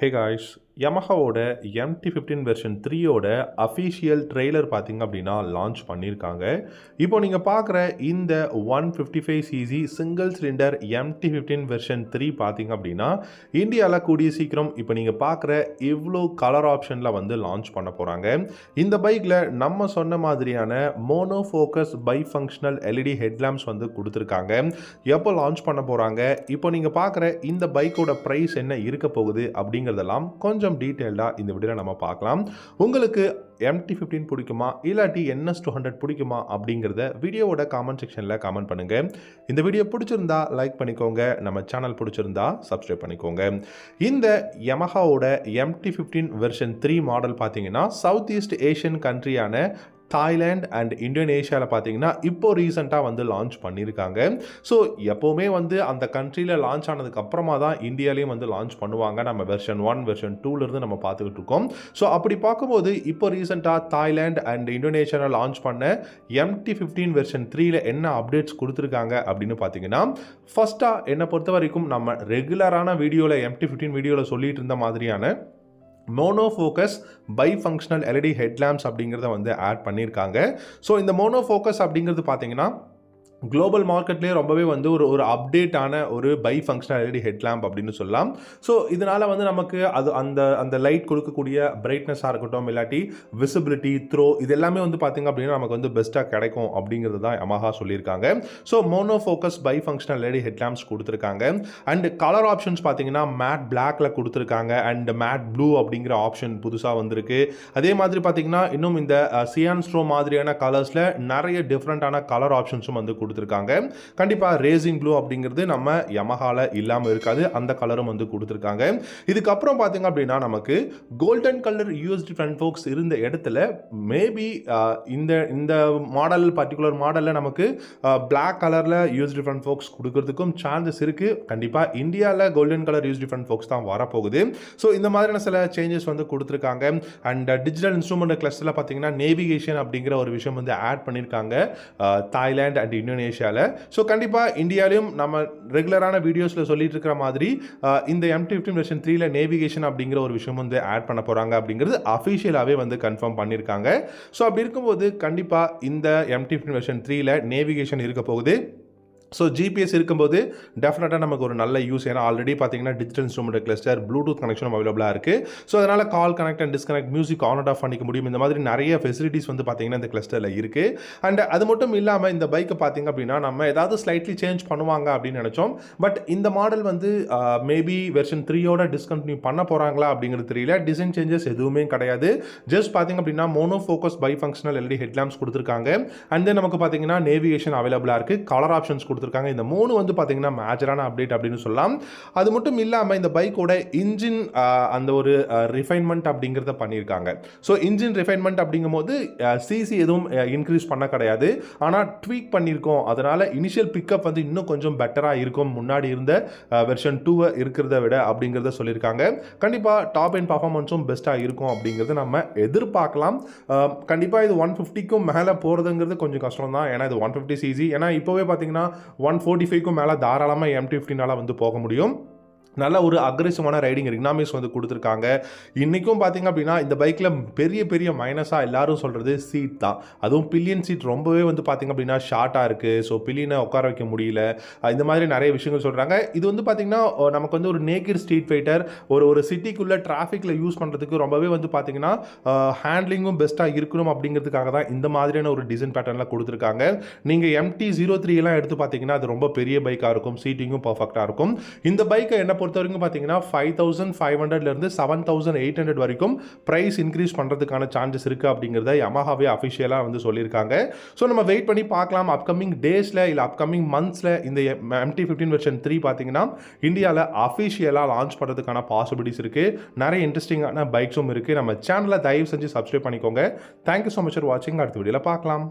Hey guys, Yamahaவோட MT15 version 3யோட official trailer பார்த்தீங்க அப்படின்னா லான்ச் பண்ணியிருக்காங்க. இப்போ நீங்கள் பார்க்குற இந்த 155cc single cylinder MT15 version 3 பார்த்தீங்க அப்படின்னா இந்தியாவில் கூடிய சீக்கிரம் இப்போ நீங்கள் பார்க்குற இவ்வளோ கலர் ஆப்ஷனில் வந்து லான்ச் பண்ண போகிறாங்க. இந்த பைக்கில் நம்ம சொன்ன மாதிரியான mono focus by functional LED headlamps வந்து கொடுத்துருக்காங்க. எப்போ லான்ச் பண்ண போகிறாங்க, இப்போ நீங்கள் பார்க்குற இந்த பைக்கோட ப்ரைஸ் என்ன இருக்க போகுது அப்படிங்கிறதெல்லாம் கொஞ்சம் டீட்டெயில்டாக இந்த வீடியோவில் நம்ம பார்க்கலாம். உங்களுக்கு MT15 பிடிக்குமா இல்லாட்டி NS200 பிடிக்குமா அப்படிங்கிறத வீடியோவோட காமெண்ட் செக்ஷனில் காமெண்ட் பண்ணுங்கள். இந்த வீடியோ பிடிச்சிருந்தா லைக் பண்ணிக்கோங்க, நம்ம சேனல் பிடிச்சிருந்தா சப்ஸ்கிரைப் பண்ணிக்கோங்க. இந்த Yamahaவோட MT15 வெர்ஷன் 3 மாடல் பார்த்தீங்கன்னா சவுத் ஈஸ்ட் ஏஷியன் கண்ட்ரியான தாய்லாந்து அண்ட் இந்தோனேஷியாவில் பார்த்தீங்கன்னா இப்போ ரீசெண்டாக வந்து லான்ச் பண்ணியிருக்காங்க. ஸோ எப்போவுமே வந்து அந்த கண்ட்ரியில் லான்ச் ஆனதுக்கு அப்புறமா தான் இந்தியாலையும் வந்து லான்ச் பண்ணுவாங்க. நம்ம வெர்ஷன் 1 வெர்ஷன் 2லேருந்து நம்ம பார்த்துக்கிட்டு இருக்கோம். ஸோ அப்படி பார்க்கும்போது இப்போ ரீசெண்டாக தாய்லாந்து அண்ட் இந்தோனேஷியாவில் லான்ச் பண்ண MT15 வெர்ஷன் 3ல என்ன அப்டேட்ஸ் கொடுத்துருக்காங்க அப்படின்னு பார்த்தீங்கன்னா, ஃபர்ஸ்ட்டாக என்னை பொறுத்த வரைக்கும் நம்ம ரெகுலரான வீடியோவில் MT15 வீடியோவில் சொல்லிட்டு இருந்த மாதிரியான mono focus by functional LED headlamps அப்படிங்கிறத வந்து ஆட் பண்ணியிருக்காங்க. ஸோ இந்த மோனோ ஃபோக்கஸ் அப்படிங்கிறது பார்த்தீங்கன்னா குளோபல் மார்க்கெட்லேயே ரொம்பவே வந்து ஒரு அப்டேட்டான ஒரு பை ஃபங்க்ஷனல் எல்இடி ஹெட்லாம்ப் அப்படின்னு சொல்லலாம். ஸோ இதனால் வந்து நமக்கு அது அந்த லைட் கொடுக்கக்கூடிய பிரைட்னஸாக இருக்கட்டும் இல்லாட்டி விசிபிலிட்டி த்ரோ இது எல்லாமே வந்து பார்த்திங்க அப்படின்னா நமக்கு வந்து பெஸ்ட்டாக கிடைக்கும் அப்படிங்கிறது தான் Yamaha சொல்லியிருக்காங்க. So mono focus by functional LED headlamps கொடுத்துருக்காங்க. அண்ட் கலர் ஆப்ஷன்ஸ் பார்த்தீங்கன்னா மேட் பிளாக்ல கொடுத்துருக்காங்க அண்ட் மேட் ப்ளூ அப்படிங்கிற ஆப்ஷன் புதுசாக வந்திருக்கு. அதே மாதிரி பார்த்தீங்கன்னா இன்னும் இந்த சியான் ஸ்ட்ரோ மாதிரியான கலர்ஸில் நிறைய டிஃப்ரெண்ட்டான கலர் ஆப்ஷன்ஸும் வந்து கொடுத்துருக்காங்க. கண்டிப்பாக ரேசிங் ப்ளூ அப்படிங்கிறது நம்ம Yamahaல இல்லாமல் இருக்காது, அந்த கலரும் வந்து கொடுத்துருக்காங்க. இதுக்கப்புறம் பார்த்தீங்க அப்படின்னா நமக்கு golden colour USD front forks இருந்த இடத்துல மேபி இந்த மாடல் பர்டிகுலர் மாடலில் நமக்கு பிளாக் கலரில் யூஎஸ்டி ஃப்ரண்ட் ஃபோக்ஸ் கொடுக்கறதுக்கும் சான்சஸ் இருக்குது. கண்டிப்பாக இந்தியாவில் கோல்டன் கலர் யூஎஸ்டி ஃப்ரண்ட் ஃபோக்ஸ் தான் வரப்போகுது. ஸோ இந்த மாதிரியான சில சேஞ்சஸ் வந்து கொடுத்துருக்காங்க. அண்ட் டிஜிட்டல் இன்ஸ்ட்ருமெண்ட் கிளஸ்டரில் பார்த்தீங்கன்னா நேவிகேஷன் அப்படிங்கிற ஒரு விஷயம் வந்து ஆட் பண்ணியிருக்காங்க தாய்லாந்து அண்ட் இந்தோனேஷியாவில். ஸோ கண்டிப்பாக இந்தியாவிலையும் நம்ம ரெகுலரான வீடியோஸில் சொல்லிட்டு இருக்கிற மாதிரி இந்த MT15 வெர்ஷன் 3ல நேவிகேஷன் அப்படிங்கிற ஒரு விஷயம் வந்து ஆட் பண்ண போகிறாங்க அப்படிங்கிறது அஃபிஷியலாகவே வந்து கன்ஃபார்ம் பண்ணியிருக்காங்க. ஸோ அப்படி இருக்கும்போது கண்டிப்பாக இந்த MT15 வெர்ஷன் 3ல நேவிகேஷன் இருக்க போகுது. ஸோ ஜிபிஎஸ் இருக்கும்போது டெஃபினட்டாக நமக்கு ஒரு நல்ல யூஸ். ஏன்னா ஆல்ரெடி பார்த்தீங்கன்னா டிஜிட்டல் இன்ஸ்ட்ருமெண்ட் கிளஸ்டர் ப்ளூடூத் கனெக்ஷனும் அவைலபிளாக இருக்குது. ஸோ அதனால் call connect and disconnect music on and half பண்ணிக்க முடியும். இந்த மாதிரி நிறைய ஃபெசிலிட்டிஸ் வந்து பார்த்தீங்கன்னா இந்த கிளஸ்டரில் இருக்குது. அண்ட் அது மட்டும் இல்லாமல் இந்த பைக்கை பார்த்தீங்க அப்படின்னா நம்ம ஏதாவது ஸ்லைட்லி சேஞ்ச் பண்ணுவாங்க அப்படின்னு நினச்சோம். பட் இந்த மாடல் வந்து மேபி வெர்ஷன் 3யோட டிஸ்கண்டினியூ பண்ண போகிறாங்களா அப்படிங்கிறது தெரியல. டிசைன் சேஞ்சஸ் எதுவுமே கிடையாது. ஜஸ்ட் பார்த்தீங்க அப்படின்னா mono focus by functional LED headlamps கொடுத்துருக்காங்க. அண்ட் தென் நமக்கு பார்த்தீங்கன்னா நேவிகேஷன் அவைலபிளாக இருக்குது, கலர் ஆப்ஷன்ஸ் கொடுத்துருக்காங்க. இந்த மூணு வந்து பார்த்தீங்கன்னா மேஜரான அப்டேட் அப்படின்னு சொல்லலாம். அது மட்டும் இல்லாமல் இந்த பைக்கோட இன்ஜின் அந்த ஒரு ரிஃபைன்மெண்ட் அப்படிங்கிறத பண்ணியிருக்காங்க. ஸோ இன்ஜின் ரிஃபைன்மெண்ட் அப்படிங்கும்போது சிசி எதுவும் இன்க்ரீஸ் பண்ண கிடையாது, ஆனால் ட்வீக் பண்ணியிருக்கோம். அதனால் இனிஷியல் பிக்கப் வந்து இன்னும் கொஞ்சம் பெட்டராக இருக்கும் முன்னாடி இருந்த வெர்ஷன் 2 இருக்கிறத விட அப்படிங்கிறத சொல்லியிருக்காங்க. கண்டிப்பாக டாப் அண்ட் பர்ஃபார்மன்ஸும் பெஸ்ட்டாக இருக்கும் அப்படிங்கிறத நம்ம எதிர்பார்க்கலாம். கண்டிப்பாக இது 150க்கும் மேலே போகிறதுங்கிறது கொஞ்சம் கஷ்டம் தான். ஏன்னா இது 150cc. ஏன்னா இப்போவே பார்த்தீங்கன்னா 145க்கும் மேலே தாராளமாக MT15ஆல் வந்து போக முடியும். நல்ல ஒரு அக்ரெசிவான ரைடிங் எக்னாமிக்ஸ் வந்து கொடுத்துருக்காங்க. இன்றைக்கும் பார்த்தீங்க அப்படின்னா இந்த பைக்கில் பெரிய பெரிய மைனஸாக எல்லாரும் சொல்கிறது சீட் தான். அதுவும் பில்லியன் சீட் ரொம்பவே வந்து பார்த்திங்க அப்படின்னா ஷார்ட்டாக இருக்குது. ஸோ பில்லியனை உட்கார வைக்க முடியல, இந்த மாதிரி நிறைய விஷயங்கள் சொல்கிறாங்க. இது வந்து பார்த்திங்கன்னா நமக்கு வந்து ஒரு நேக்கட் ஸ்ட்ரீட் ஃபைட்டர் ஒரு சிட்டிக்குள்ளே டிராஃபிக்கில் யூஸ் பண்ணுறதுக்கு ரொம்பவே வந்து பார்த்திங்கன்னா ஹேண்ட்லிங்கும் பெஸ்ட்டாக இருக்கணும் அப்படிங்கிறதுக்காக தான் இந்த மாதிரியான ஒரு டிசைன் பேட்டர்னில் கொடுத்துருக்காங்க. நீங்கள் MT03 எல்லாம் எடுத்து பார்த்தீங்கன்னா அது ரொம்ப பெரிய பைக்காக இருக்கும், சீட்டிங்கும் பர்ஃபெக்டாக இருக்கும். இந்த பைக்கை என்ன பொறுத்த வரைக்கும் பார்த்தீங்கன்னா 5500லேருந்து 7800 வரைக்கும் ப்ரைஸ் இன்க்ரீஸ் பண்ணுறதுக்கான சான்சஸ் இருக்குது அப்படிங்கிறத Yamahaவே அஃபிஷியலாக வந்து சொல்லியிருக்காங்க. ஸோ நம்ம வெயிட் பண்ணி பார்க்கலாம் அப்கமிங் டேஸில் இல்லை அப்கமிங் மந்த்ஸில் இந்த MT15 வெர்ஷன் 3 பார்த்தீங்கன்னா இந்தியாவில் அஃபிஷியலாக லான்ச் பண்ணுறதுக்கான பாசிபிலிட்டிஸ் இருக்குது. நிறைய இன்ட்ரெஸ்டிங்கான பைக்ஸும் இருக்குது. நம்ம சேனலை தயவு செஞ்சு சப்ஸ்கிரைப் பண்ணிக்கோங்க. தேங்க்யூ ஸோ மச் ஃபார் வாட்சிங். அடுத்த வீடியோவில் பார்க்கலாம்.